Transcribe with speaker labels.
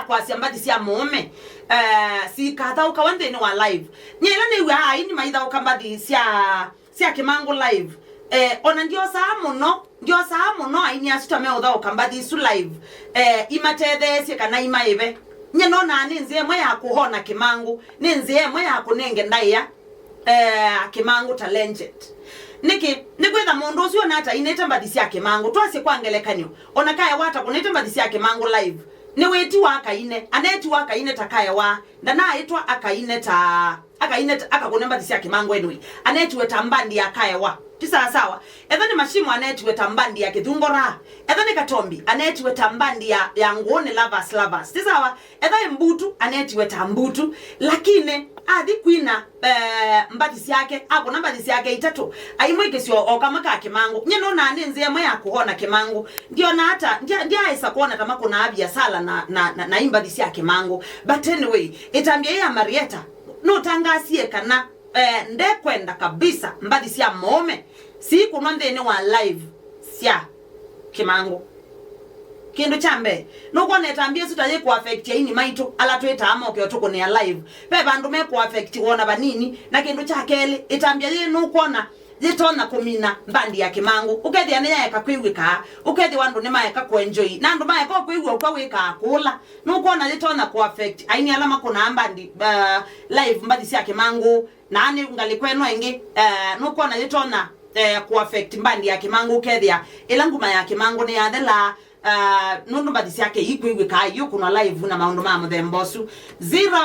Speaker 1: kwa siambadi sia mume si kata ukawande ni wa live nyela ni wa ini maitha ukambadi sia Kimangu live ona ndio saa muno aini asitame utha ukambadi su live imatethe kana imaive nyeno na ninzie mwe ya kuhona Kimangu ninzie mwe ya kunenge ndaya Kimangu talented nikwitha mundu ucio na ata inete mbadi cia Kimangu twase kwangelekanyo ona kaya wata kunete mbadi cia Kimangu live ni weti wa akaine aneti wa akaine takaya wa ndana aitwa akaine akakune mbadi cia Kimangu anyway aneti weta mbandi akaya wa tisa sawa etha ni mashimu aneti weta mbandi ya kithungora etha ni Katombi aneti weta mbandi ya ngone lovers tisa sawa etha mbutu aneti weta mbutu lakini athi kwina mbadi ciake akuna mbadi ciake itatu aimwike cio okamaka Kimangu nyeno na ninzie mwe akuhona Kimangu ndio na hata ndia aisa kuona kama kuna abia sala na imbadi cia Kimangu but anyway itambia ya Marieta no tangasie kana ndekwenda kabisa mbadi cia mume si kuno ndene wa live cia Kimangu kindu chambe no kone tambia sutaje ku affect ini maito ala tweta ama okyo ne live pe bandu me ku affect wona banini na kindu cha kele itambia ye no kona litona kumina mbandi ya Kimangu ukethi ane ya kakwigwika ukethi wandu ne maeka ku enjoy na ndu maeka kwigwa kwa wika kula no kona litona ku affect aini alama kuna mbandi live mbadi cia Kimangu na ani ngalikweno ingi no kona litona ku affect mbandi ya Kimangu ukethia ila nguma ya Kimangu ne yathela nundu mbadi ciake ikwigwika yuko na live na maundu ma muthembosu 0